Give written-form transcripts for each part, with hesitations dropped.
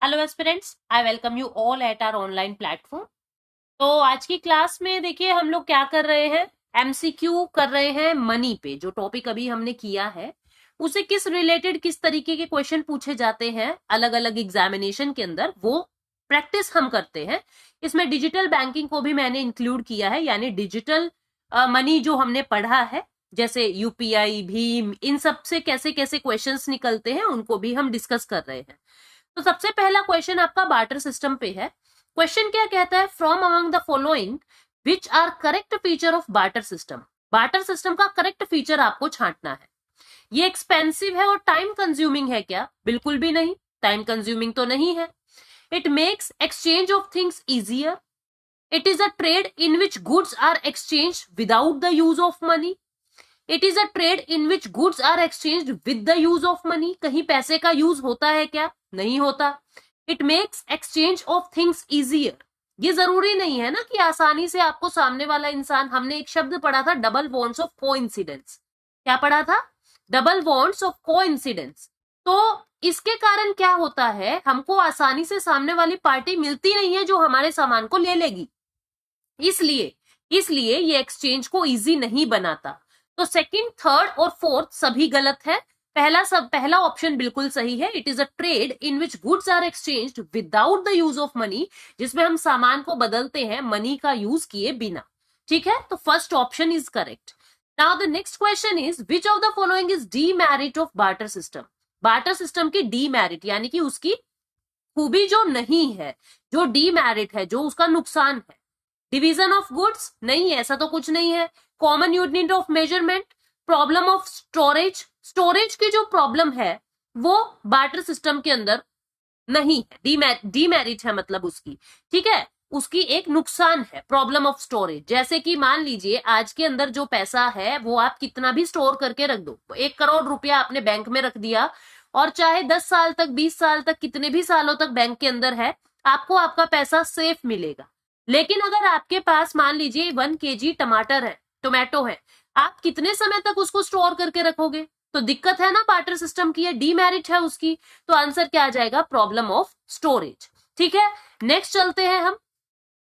Hello aspirants, I welcome you all at our online platform. तो आज की class में देखिए हम लोग क्या कर रहे हैं, एमसीक्यू कर रहे हैं मनी पे। जो टॉपिक अभी हमने किया है उसे किस रिलेटेड किस तरीके के क्वेश्चन पूछे जाते हैं अलग अलग एग्जामिनेशन के अंदर, वो प्रैक्टिस हम करते हैं। इसमें डिजिटल बैंकिंग को भी मैंने इंक्लूड किया है, यानी डिजिटल मनी जो हमने पढ़ा है, जैसे यूपीआई, भीम, इन सब से कैसे कैसे क्वेश्चंस निकलते हैं उनको भी हम डिस्कस कर रहे हैं। तो सबसे पहला क्वेश्चन आपका बार्टर सिस्टम पे है। क्वेश्चन क्या कहता है, from among the following which are correct feature of barter system. Barter system का करेक्ट फीचर आपको छांटना है। ये एक्सपेंसिव है और टाइम कंज्यूमिंग है क्या? बिल्कुल भी नहीं, टाइम कंज्यूमिंग तो नहीं है। It makes exchange of things easier. It is a trade in which goods are exchange without the use of money. It is a trade in which goods are exchange with the use of money. कहीं पैसे का use होता है क्या? नहीं होता। It makes exchange of things easier. ये जरूरी नहीं है ना कि आसानी से आपको सामने वाला इंसान, हमने एक शब्द पढ़ा था डबल बॉन्ड्स ऑफ कोइंसिडेंस। क्या पढ़ा था? Double bonds of coincidence. तो इसके कारण क्या होता है, हमको आसानी से सामने वाली पार्टी मिलती नहीं है जो हमारे सामान को ले लेगी। इसलिए इसलिए ये एक्सचेंज को इजी नहीं बनाता। तो सेकंड, थर्ड और फोर्थ सभी गलत है। पहला ऑप्शन बिल्कुल सही है। It is a trade in which goods are exchanged without the use of money, जिसमें हम सामान को बदलते हैं मनी का यूज किए बिना। ठीक है, तो first option is correct. Now the next question is which of the following is demerit of barter system. Barter system की डीमेरिट यानी कि उसकी खूबी जो नहीं है, जो डीमेरिट है, जो उसका नुकसान है। डिवीजन ऑफ गुड्स नहीं, ऐसा तो कुछ नहीं है। Common unit of measurement, problem of storage, storage की जो प्रॉब्लम है वो बार्टर सिस्टम के अंदर नहीं है, डीमेरिट है मतलब उसकी। ठीक है, उसकी एक नुकसान है प्रॉब्लम ऑफ स्टोरेज। जैसे कि मान लीजिए आज के अंदर जो पैसा है वो आप कितना भी स्टोर करके रख दो, 1 करोड़ रुपया आपने बैंक में रख दिया और चाहे 10 साल तक, 20 साल तक, कितने भी सालों तक बैंक के अंदर है, आपको आपका पैसा सेफ मिलेगा। लेकिन अगर आपके पास मान लीजिए 1 kg टमाटर है, टोमेटो है, आप कितने समय तक उसको स्टोर करके रखोगे? तो दिक्कत है ना बार्टर सिस्टम की, ये डीमेरिट है उसकी। तो आंसर क्या आ जाएगा? Problem of storage. ठीक है, नेक्स्ट चलते हैं हम।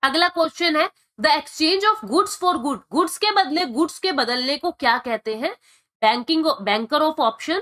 अगला क्वेश्चन है the exchange of goods for good. Goods के बदले गुड्स के बदलने को क्या कहते हैं? Banker of option,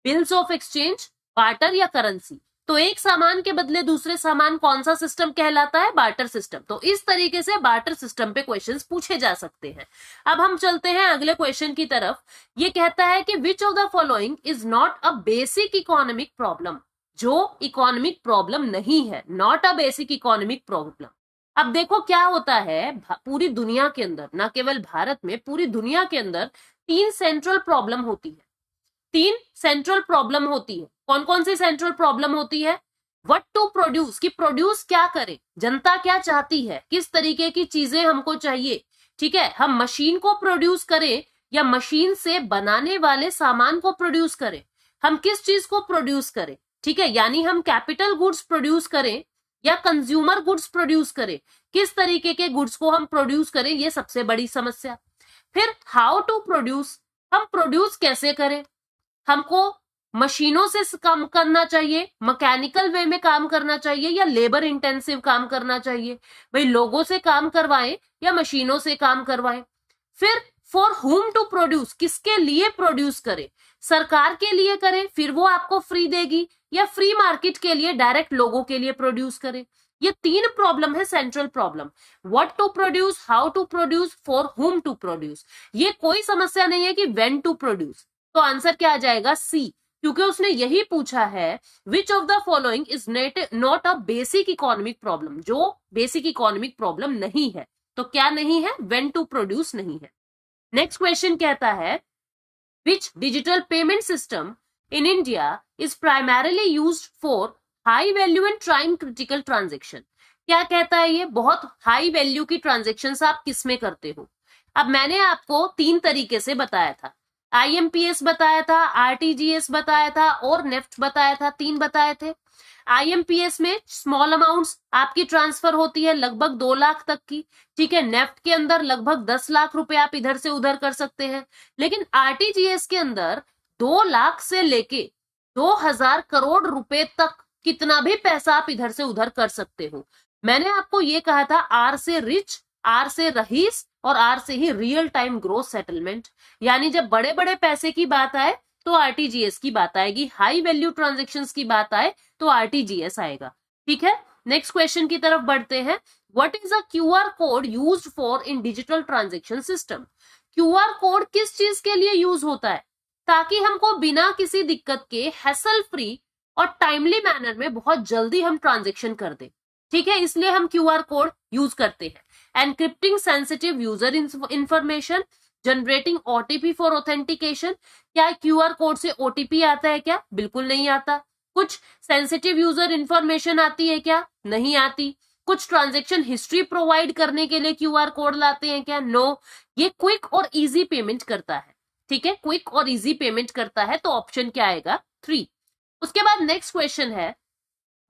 bills of exchange, barter या करेंसी। तो एक सामान के बदले दूसरे सामान, कौन सा सिस्टम कहलाता है? Barter system. तो इस तरीके से बार्टर सिस्टम पे क्वेश्चंस पूछे जा सकते हैं। अब हम चलते हैं अगले क्वेश्चन की तरफ। ये कहता है कि विच of the following is not a basic economic problem. जो इकोनॉमिक प्रॉब्लम नहीं है, not a basic economic problem. अब देखो क्या होता है, पूरी दुनिया के अंदर, ना केवल भारत में, पूरी दुनिया के अंदर 3 सेंट्रल प्रॉब्लम होती है। 3 सेंट्रल प्रॉब्लम होती है। कौन कौन सी सेंट्रल प्रॉब्लम होती है? व्हाट टू प्रोड्यूस, कि प्रोड्यूस क्या करें, जनता क्या चाहती है, किस तरीके की चीजें हमको चाहिए। ठीक है, हम मशीन को प्रोड्यूस करें या मशीन से बनाने वाले सामान को प्रोड्यूस करें, हम किस चीज को प्रोड्यूस करें। ठीक है, यानी हम कैपिटल गुड्स प्रोड्यूस करें या कंज्यूमर गुड्स प्रोड्यूस करें, किस तरीके के गुड्स को हम प्रोड्यूस करें, ये सबसे बड़ी समस्या। फिर हाउ टू प्रोड्यूस, हम प्रोड्यूस कैसे करें। हमको मशीनों से काम करना चाहिए, मैकेनिकल वे में काम करना चाहिए या लेबर इंटेंसिव काम करना चाहिए। भाई लोगों से काम करवाएं या मशीनों से काम करवाएं। फिर फॉर हुम टू प्रोड्यूस, किसके लिए प्रोड्यूस करें। सरकार के लिए करें, फिर वो आपको फ्री देगी, या फ्री मार्केट के लिए डायरेक्ट लोगों के लिए प्रोड्यूस करें। ये 3 प्रॉब्लम है central problem. What to produce, how to produce, for whom to produce. ये कोई समस्या नहीं है कि व्हेन टू प्रोड्यूस। तो आंसर क्या आ जाएगा? सी, क्योंकि उसने यही पूछा है which of the following is not a basic economic problem, जो बेसिक इकोनॉमिक प्रॉब्लम नहीं है। तो क्या नहीं है? व्हेन टू प्रोड्यूस नहीं है। नेक्स्ट क्वेश्चन कहता है which digital payment system in India is primarily used for high value and time critical transaction। क्या कहता है ये? बहुत हाई वैल्यू की ट्रांजेक्शन आप किस में करते हो। अब मैंने आपको 3 तरीके से बताया था, आईएमपीएस बताया था, आरटीजीएस बताया था और नेफ्ट बताया था, 3 बताए थे। आईएमपीएस में स्मॉल अमाउंट्स आपकी ट्रांसफर होती है, लगभग 2 लाख तक की। ठीक है, नेफ्ट के अंदर लगभग 10 लाख रुपए आप इधर से उधर कर सकते हैं। लेकिन आरटीजीएस के अंदर 2 लाख से लेके 2000 करोड़ रुपए तक कितना भी पैसा आप इधर से उधर कर सकते हो। मैंने आपको ये कहा था आर से रिच, आर से रहीस और आर से ही रियल टाइम ग्रोथ सेटलमेंट। यानी जब बड़े बड़े पैसे की बात आए तो आरटीजीएस की बात आएगी, हाई वैल्यू ट्रांजेक्शन्स की बात आए तो आरटीजीएस आएगा। ठीक है, नेक्स्ट क्वेश्चन की तरफ बढ़ते हैं। What is a QR code used for in digital transaction system? QR code किस चीज के लिए यूज होता है? ताकि हमको बिना किसी दिक्कत के हैसल फ्री और टाइमली मैनर में बहुत जल्दी हम ट्रांजेक्शन कर दें। ठीक है, इसलिए हम क्यूआर कोड यूज करते हैं। एनक्रिप्टिंग sensitive user information, generating OTP for authentication. क्या क्यूआर कोड से ओटीपी आता है क्या? बिल्कुल नहीं आता। कुछ सेंसिटिव यूजर इंफॉर्मेशन आती है क्या? नहीं आती। कुछ ट्रांजैक्शन हिस्ट्री प्रोवाइड करने के लिए क्यूआर कोड लाते हैं क्या? नो। ये क्विक और इजी पेमेंट करता है। ठीक है, क्विक और इजी पेमेंट करता है, तो ऑप्शन क्या आएगा? 3। उसके बाद नेक्स्ट क्वेश्चन है,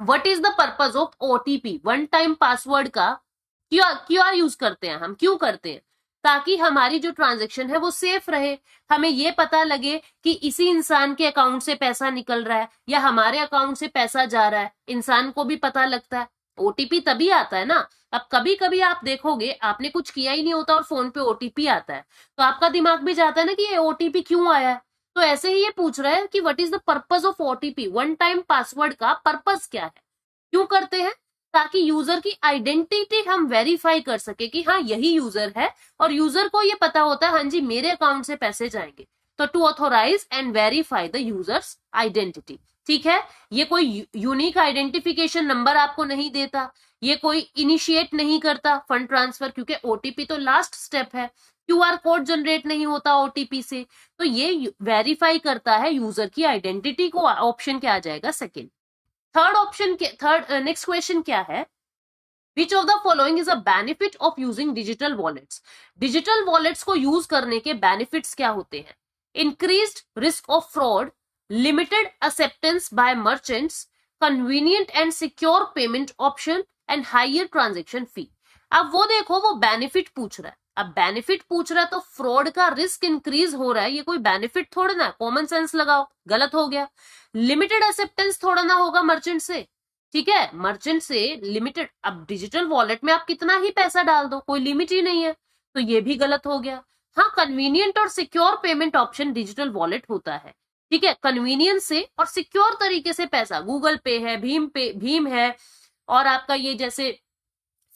what is the purpose of OTP? One time password का क्यों यूज करते हैं हम? क्यों करते हैं? ताकि हमारी जो ट्रांजैक्शन है वो सेफ रहे, हमें ये पता लगे कि इसी इंसान के अकाउंट से पैसा निकल रहा है या हमारे अकाउंट से पैसा जा रहा है, इंसान को भी पता लगता है। ओटीपी तभी आता है ना। अब कभी कभी आप देखोगे आपने कुछ किया ही नहीं होता और फोन पे ओटीपी आता है, तो आपका दिमाग भी जाता है ना कि ये ओटीपी क्यों आया है। तो ऐसे ही ये पूछ रहा है कि what is the purpose of OTP? One time password का पर्पज क्या है, क्यों करते हैं? ताकि यूजर की आइडेंटिटी हम वेरीफाई कर सके कि हाँ यही यूजर है, और यूजर को ये पता होता है हाँ जी मेरे अकाउंट से पैसे जाएंगे। तो to authorise and verify the users identity. ठीक है, ये कोई यूनिक आइडेंटिफिकेशन नंबर आपको नहीं देता, ये कोई इनिशिएट नहीं करता फंड ट्रांसफर, क्योंकि ओटीपी तो लास्ट स्टेप है। क्यूआर कोड जनरेट नहीं होता ओटीपी से, तो ये वेरीफाई करता है यूजर की आइडेंटिटी को। ऑप्शन क्या आ जाएगा? सेकेंड। नेक्स्ट क्वेश्चन क्या है, which of the following is a benefit of using digital wallets? Digital wallets को यूज करने के बेनिफिट्स क्या होते हैं? Increased risk of fraud, limited acceptance by merchants, convenient and secure payment option and higher transaction fee. अब वो देखो, वो बेनिफिट पूछ रहा है। अब बेनिफिट पूछ रहा है तो फ्रॉड का रिस्क इंक्रीज हो रहा है, ये कोई बेनिफिट थोड़ा ना, कॉमन सेंस लगाओ, गलत हो गया। लिमिटेड एक्सेप्टेंस थोड़ा ना होगा मर्चेंट से, ठीक है, मर्चेंट से लिमिटेड। अब डिजिटल वॉलेट में आप कितना ही पैसा डाल दो, कोई लिमिट ही नहीं है, तो ये भी गलत हो गया। हाँ, कन्वीनियंट और secure payment option digital wallet होता है। ठीक है, कन्वीनियंस से और सिक्योर तरीके से पैसा, गूगल पे है, भीम है, और आपका ये जैसे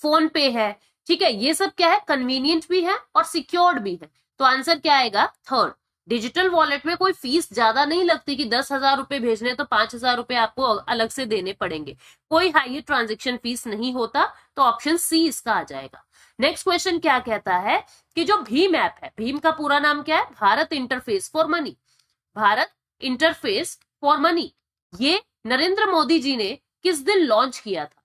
फोन पे है। ठीक है, ये सब क्या है? कन्वीनियंट भी है और सिक्योर्ड भी है। तो आंसर क्या आएगा? थर्ड। डिजिटल वॉलेट में कोई फीस ज्यादा नहीं लगती कि 10,000 रुपए भेजने तो 5,000 रुपए आपको अलग से देने पड़ेंगे, कोई हाई ट्रांजेक्शन फीस नहीं होता, तो ऑप्शन सी इसका आ जाएगा। नेक्स्ट क्वेश्चन क्या कहता है कि जो भीम ऐप है, भीम का पूरा नाम क्या है? Bharat interface for money. Bharat interface for money, ये नरेंद्र मोदी जी ने किस दिन लॉन्च किया था?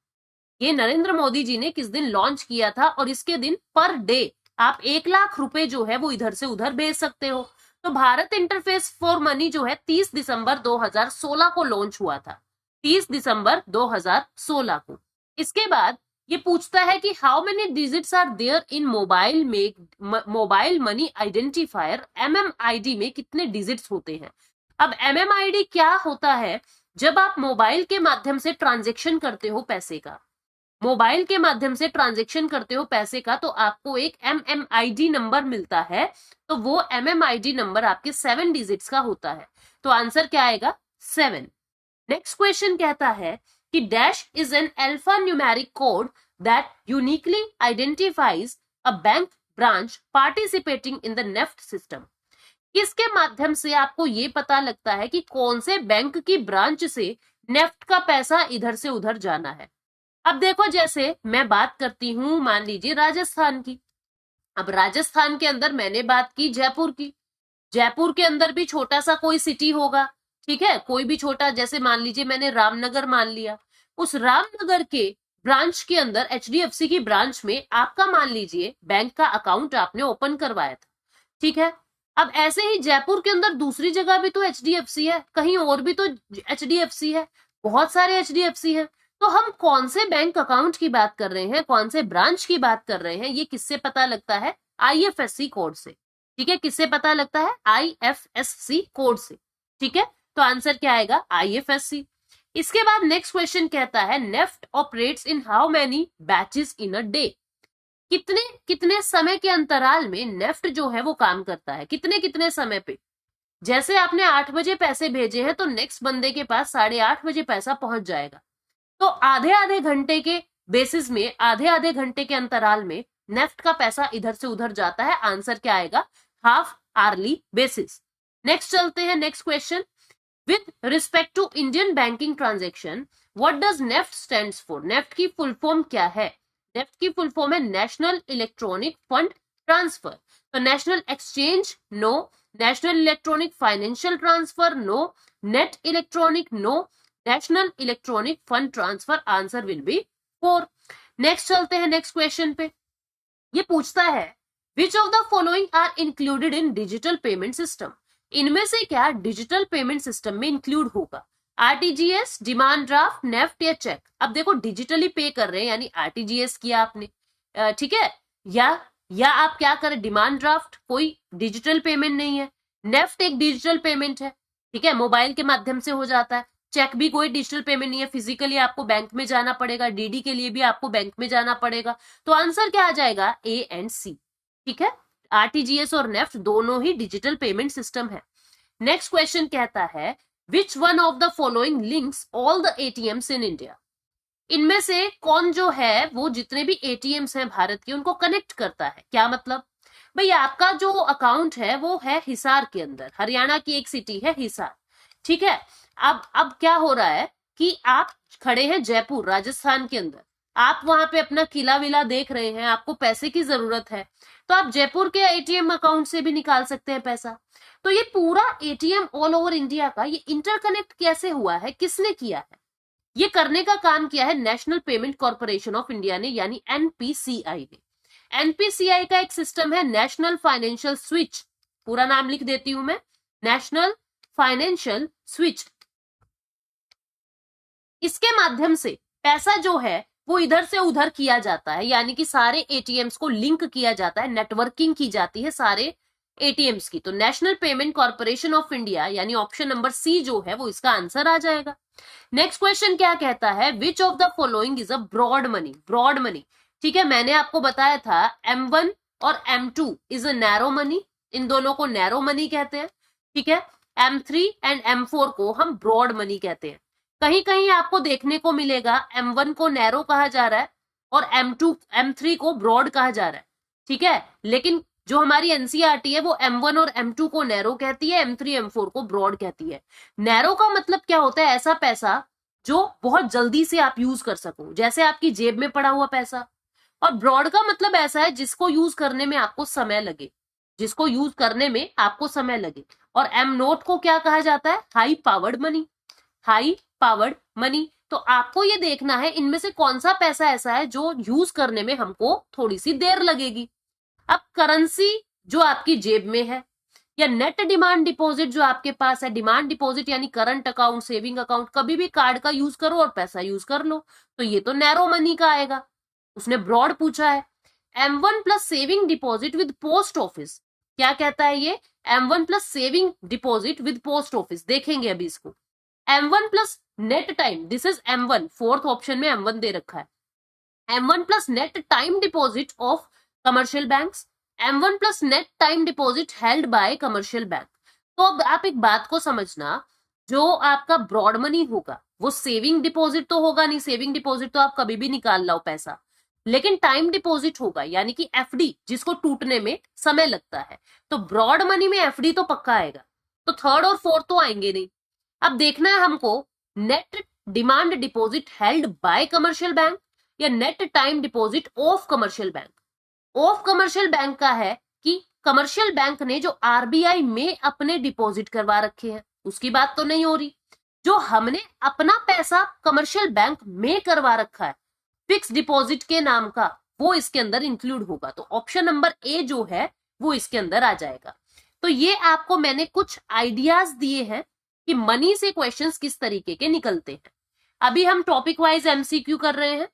ये नरेंद्र मोदी जी ने किस दिन लॉन्च किया था, और इसके दिन पर डे आप 1 लाख रुपए जो है वो इधर से उधर भेज सकते हो। तो भारत इंटरफेस फॉर मनी जो है 30 दिसंबर 2016 को लॉन्च हुआ था, 30 दिसंबर 2016 को। इसके बाद ये पूछता है कि how many digits are there in mobile money identifier, MMID में कितने डिजिट्स होते हैं? अब MMID क्या होता है? जब आप मोबाइल के माध्यम से ट्रांजेक्शन करते हो पैसे का, मोबाइल के माध्यम से ट्रांजेक्शन करते हो पैसे का, तो आपको एक MMID नंबर मिलता है, तो वो MMID नंबर आपके 7 डिजिट्स का होता है। तो आंसर क्या आएगा? 7। नेक्स्ट क्वेश्चन कहता है कि dash is an alpha numeric code that uniquely identifies a bank branch participating in the NEFT system. किसके माध्यम से आपको ये पता लगता है कि कौन से बैंक की ब्रांच से नेफ्ट का पैसा इधर से उधर जाना है? अब देखो, जैसे मैं बात करती हूं मान लीजिए राजस्थान की, अब राजस्थान के अंदर मैंने बात की जयपुर की, जयपुर के अंदर भी छोटा सा कोई सिटी होगा, ठीक है, कोई भी छोटा, जैसे मान लीजिए मैंने रामनगर मान लिया, उस रामनगर के ब्रांच के अंदर HDFC की ब्रांच में आपका मान लीजिए बैंक का अकाउंट आपने ओपन करवाया था, ठीक है। अब ऐसे ही जयपुर के अंदर दूसरी जगह भी तो HDFC है, कहीं और भी तो HDFC है, बहुत सारे HDFC है, तो हम कौन से बैंक अकाउंट की बात कर रहे हैं, कौन से ब्रांच की बात कर रहे हैं, ये किससे पता लगता है? IFSC कोड से। ठीक है, किससे पता लगता है? IFSC कोड से। ठीक है, तो आंसर क्या आएगा? IFSC। इसके बाद नेक्स्ट क्वेश्चन कहता है NEFT operates in how many batches in a day. कितने कितने समय के अंतराल में नेफ्ट जो है वो काम करता है, कितने कितने समय पे। जैसे आपने 8 बजे पैसे भेजे हैं तो नेक्स्ट बंदे के पास 8:30 बजे पैसा पहुंच जाएगा। तो आधे आधे घंटे के बेसिस में, आधे आधे घंटे के अंतराल में नेफ्ट का पैसा इधर से उधर जाता है। आंसर क्या आएगा? Half hourly basis. नेक्स्ट चलते हैं next question. With respect to Indian banking transaction what does NEFT stands for. NEFT की फुल फॉर्म क्या है? नेफ्ट की फुल फॉर्म है नेशनल इलेक्ट्रॉनिक फंड ट्रांसफर। तो national exchange no, national electronic financial transfer no, net electronic no, national electronic fund transfer. Answer will be 4। Next चलते हैं next question पे। ये पूछता है which of the following are included in digital payment system. इनमें से क्या digital payment system में इंक्लूड होगा? आरटीजीएस, डिमांड ड्राफ्ट, नेफ्ट या चेक। अब देखो डिजिटली पे कर रहे हैं यानी आरटीजीएस किया आपने, ठीक है, या आप क्या करें, डिमांड ड्राफ्ट कोई डिजिटल पेमेंट नहीं है, नेफ्ट एक डिजिटल पेमेंट है, ठीक है, मोबाइल के माध्यम से हो जाता है, चेक भी कोई डिजिटल पेमेंट नहीं है, फिजिकली आपको बैंक में जाना पड़ेगा, डीडी के लिए भी आपको बैंक में जाना पड़ेगा। तो आंसर क्या आ जाएगा? ए एंड सी, ठीक है। आरटीजीएस और नेफ्ट दोनों ही डिजिटल पेमेंट सिस्टम है। नेक्स्ट क्वेश्चन कहता है which one of the following links all the ATMs in India. इनमें से कौन जो है वो जितने भी एटीएम्स हैं भारत के उनको कनेक्ट करता है। क्या मतलब? भाई आपका जो अकाउंट है वो है हिसार के अंदर, हरियाणा की एक सिटी है हिसार, ठीक है। अब क्या हो रहा है कि आप खड़े हैं जयपुर राजस्थान के अंदर, आप वहां पे अपना किला विला देख रहे हैं, आपको पैसे की जरूरत है, तो आप जयपुर के एटीएम अकाउंट से भी निकाल सकते हैं पैसा। तो ये पूरा एटीएम ऑल ओवर इंडिया का ये इंटरकनेक्ट कैसे हुआ है, किसने किया है? ये करने का काम किया है national payment corporation of India ने, यानी एनपीसीआई ने। एनपीसीआई का एक सिस्टम है नेशनल फाइनेंशियल स्विच, पूरा नाम लिख देती हूं मैं, नेशनल फाइनेंशियल स्विच। इसके माध्यम से पैसा जो है वो इधर से उधर किया जाता है, यानी कि सारे एटीएम्स को लिंक किया जाता है, नेटवर्किंग की जाती है सारे एटीएम्स की। तो national payment corporation of India यानी ऑप्शन नंबर सी जो है वो इसका आंसर आ जाएगा। नेक्स्ट क्वेश्चन क्या कहता है which of the following is a broad money. Broad money, ठीक है, मैंने आपको बताया था M1 और M2 is a narrow money, इन दोनों को नैरो मनी कहते हैं, ठीक है। M3 एंड M4 को हम ब्रॉड मनी कहते हैं। कहीं कहीं आपको देखने को मिलेगा M1 को नैरो कहा जा रहा है और M2 M3 को ब्रॉड कहा जा रहा है, ठीक है, लेकिन जो हमारी एनसीईआरटी है वो M1 और M2 को नैरो कहती है, M3 M4 को ब्रॉड कहती है। नैरो का मतलब क्या होता है? ऐसा पैसा जो बहुत जल्दी से आप यूज कर सको, जैसे आपकी जेब में पड़ा हुआ पैसा। और ब्रॉड का मतलब ऐसा है जिसको यूज करने में आपको समय लगे, जिसको यूज करने में आपको समय लगे। और M नोट को क्या कहा जाता है? High powered money, high powered money. तो आपको ये देखना है इनमें से कौन सा पैसा ऐसा है जो यूज करने में हमको थोड़ी सी देर लगेगी। अब करेंसी जो आपकी जेब में है या नेट डिमांड डिपॉजिट जो आपके पास है, डिमांड डिपॉजिट यानी करंट अकाउंट, सेविंग अकाउंट, कभी भी कार्ड का यूज करो और पैसा यूज कर लो, तो ये तो नैरो मनी का आएगा। उसने ब्रॉड पूछा है। M1 plus saving deposit with post office, क्या कहता है ये? M1 plus saving deposit with post office, देखेंगे अभी इसको। M1 plus net time, this is M1, fourth option में M1 दे रखा है। M1 plus net time deposit of commercial banks, M1 plus net time deposit held by commercial bank. तो अब आप एक बात को समझना, जो आपका ब्रॉड मनी होगा वो सेविंग डिपॉजिट तो होगा नहीं, सेविंग डिपॉजिट तो आप कभी भी निकाल लो पैसा, लेकिन टाइम डिपॉजिट होगा यानी कि एफडी, जिसको टूटने में समय लगता है। तो ब्रॉड मनी में एफडी तो पक्का आएगा, तो थर्ड और फोर्थ तो आएंगे नहीं। अब देखना है हमको net demand deposit held by commercial bank या net time deposit of commercial bank. Of commercial bank का है कि कमर्शियल बैंक ने जो आरबीआई में अपने डिपॉजिट करवा रखे हैं उसकी बात तो नहीं हो रही, जो हमने अपना पैसा कमर्शियल बैंक में करवा रखा है फिक्स डिपॉजिट के नाम का, वो इसके अंदर इंक्लूड होगा। तो ऑप्शन नंबर ए जो है वो इसके अंदर आ जाएगा। तो ये आपको मैंने कुछ आइडियाज दिए हैं कि मनी से क्वेश्चंस किस तरीके के निकलते हैं। अभी हम टॉपिक वाइज एमसीक्यू कर रहे हैं,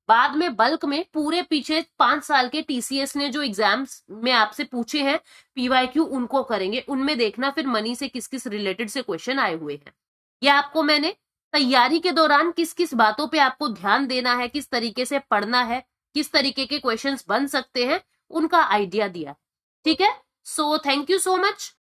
बाद में बल्क में पूरे पीछे 5 साल के टीसीएस ने जो एग्जाम्स में आपसे पूछे हैं पीवाईक्यू उनको करेंगे, उनमें देखना फिर मनी से किस किस रिलेटेड से क्वेश्चन आए हुए हैं। ये आपको मैंने तैयारी के दौरान किस किस बातों पे आपको ध्यान देना है, किस तरीके से पढ़ना है, किस तरीके के क्वेश्चंस बन सकते हैं, उनका आइडिया दिया। ठीक है, so thank you so much.